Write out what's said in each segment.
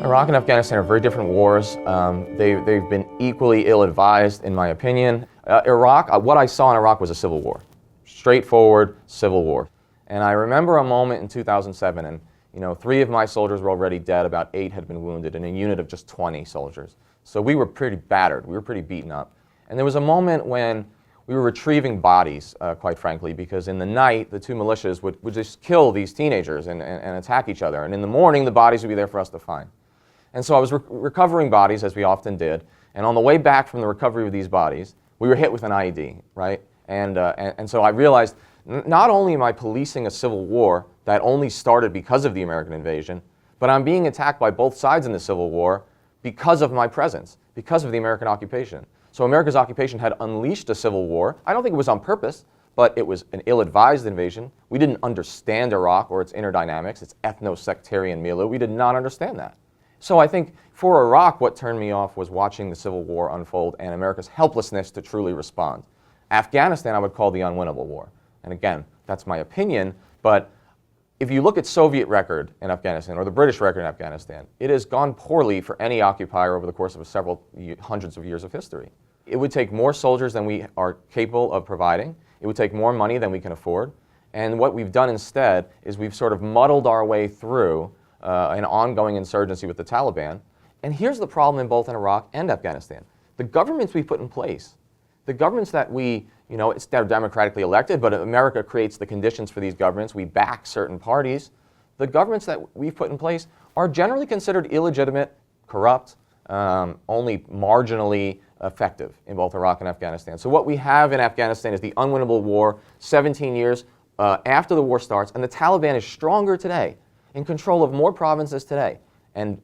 Iraq and Afghanistan are very different wars. They've been equally ill-advised, in my opinion. What I saw in Iraq was a civil war. Straightforward civil war. And I remember a moment in 2007, and 3 of my soldiers were already dead, about 8 had been wounded, in a unit of just 20 soldiers. So we were pretty battered, we were pretty beaten up. And there was a moment when we were retrieving bodies, quite frankly, because in the night, the 2 militias would just kill these teenagers and attack each other. And in the morning, the bodies would be there for us to find. And so I was recovering bodies, as we often did. And on the way back from the recovery of these bodies, we were hit with an IED, right? And so I realized, not only am I policing a civil war that only started because of the American invasion, but I'm being attacked by both sides in the Civil War because of my presence, because of the American occupation. So America's occupation had unleashed a civil war. I don't think it was on purpose, but it was an ill-advised invasion. We didn't understand Iraq or its inner dynamics, its ethno-sectarian milieu. We did not understand that. So I think for Iraq, what turned me off was watching the Civil War unfold and America's helplessness to truly respond. Afghanistan, I would call the unwinnable war. And again, that's my opinion, but if you look at Soviet record in Afghanistan or the British record in Afghanistan, it has gone poorly for any occupier over the course of several hundreds of years of history. It would take more soldiers than we are capable of providing. It would take more money than we can afford. And what we've done instead is we've sort of muddled our way through an ongoing insurgency with the Taliban. And here's the problem in both in Iraq and Afghanistan. The governments we put in place, the governments that they're democratically elected, but America creates the conditions for these governments. We back certain parties. The governments that we've put in place are generally considered illegitimate, corrupt, only marginally effective in both Iraq and Afghanistan. So what we have in Afghanistan is the unwinnable war, 17 years after the war starts, and the Taliban is stronger today, in control of more provinces today. And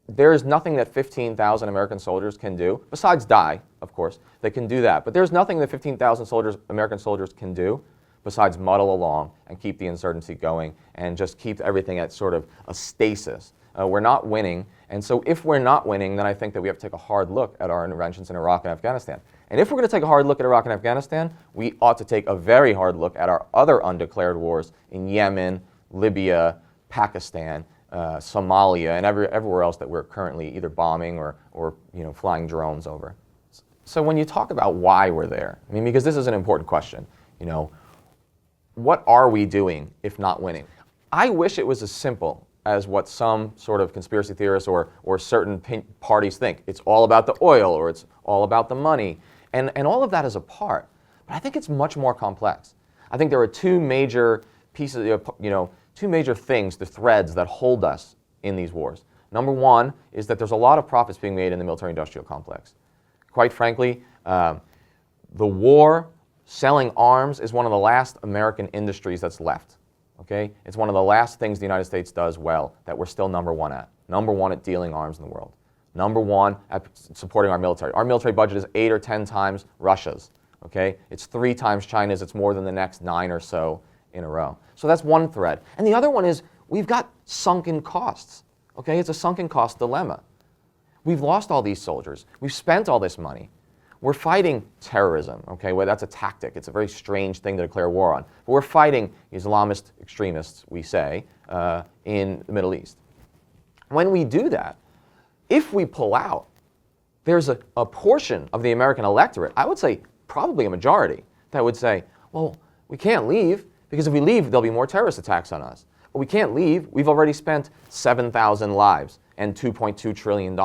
there is nothing that 15,000 American soldiers can do, besides die, of course, they can do that. But there's nothing that 15,000 American soldiers can do besides muddle along and keep the insurgency going and just keep everything at sort of a stasis. We're not winning, and so if we're not winning, then I think that we have to take a hard look at our interventions in Iraq and Afghanistan. And if we're going to take a hard look at Iraq and Afghanistan, we ought to take a very hard look at our other undeclared wars in Yemen, Libya, Pakistan, Somalia, and everywhere else that we're currently either bombing or flying drones over. So when you talk about why we're there, I mean, because this is an important question, what are we doing if not winning? I wish it was as simple as what some sort of conspiracy theorists or certain parties think. It's all about the oil or it's all about the money. And all of that is a part. But I think it's much more complex. I think there are 2 major pieces, 2 major things, the threads that hold us in these wars. Number one is that there's a lot of profits being made in the military-industrial complex. Quite frankly, the war, selling arms, is one of the last American industries that's left. Okay? It's one of the last things the United States does well that we're still number 1 at. Number 1 at dealing arms in the world. Number 1 at supporting our military. Our military budget is 8 or 10 times Russia's. Okay? It's 3 times China's. It's more than the next 9 or so in a row. So that's one thread. And the other one is we've got sunken costs. Okay? It's a sunken cost dilemma. We've lost all these soldiers. We've spent all this money. We're fighting terrorism, okay? Well, that's a tactic. It's a very strange thing to declare war on. But we're fighting Islamist extremists, we say, in the Middle East. When we do that, if we pull out, there's a portion of the American electorate, I would say probably a majority, that would say, well, we can't leave because if we leave, there'll be more terrorist attacks on us. But we can't leave. We've already spent 7,000 lives and $2.2 trillion.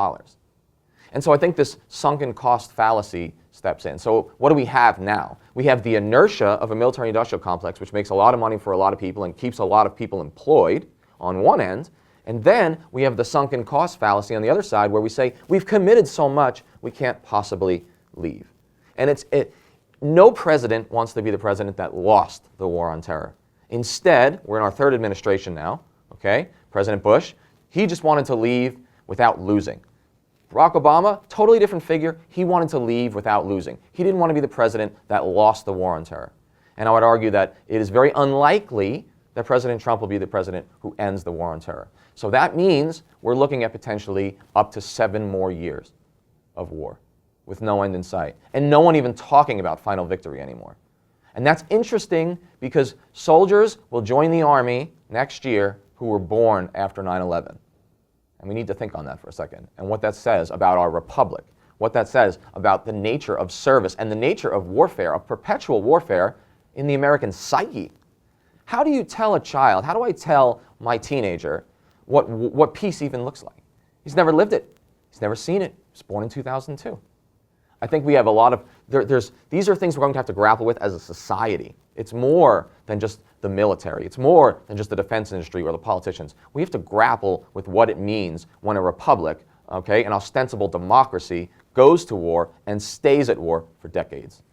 And so I think this sunken cost fallacy steps in. So what do we have now? We have the inertia of a military-industrial complex, which makes a lot of money for a lot of people and keeps a lot of people employed on one end. And then we have the sunken cost fallacy on the other side, where we say, we've committed so much, we can't possibly leave. And no president wants to be the president that lost the war on terror. Instead, we're in our 3rd administration now, okay? President Bush, he just wanted to leave without losing. Barack Obama, totally different figure. He wanted to leave without losing. He didn't want to be the president that lost the war on terror. And I would argue that it is very unlikely that President Trump will be the president who ends the war on terror. So that means we're looking at potentially up to 7 more years of war with no end in sight, and no one even talking about final victory anymore. And that's interesting because soldiers will join the Army next year who were born after 9/11. And we need to think on that for a second, and what that says about our republic, what that says about the nature of service and the nature of warfare, of perpetual warfare in the American psyche. How do you tell a child, how do I tell my teenager what peace even looks like? He's never lived it. He's never seen it. He was born in 2002. I think we have a lot of, these are things we're going to have to grapple with as a society. It's more than just the military. It's more than just the defense industry or the politicians. We have to grapple with what it means when a republic, okay, an ostensible democracy, goes to war and stays at war for decades.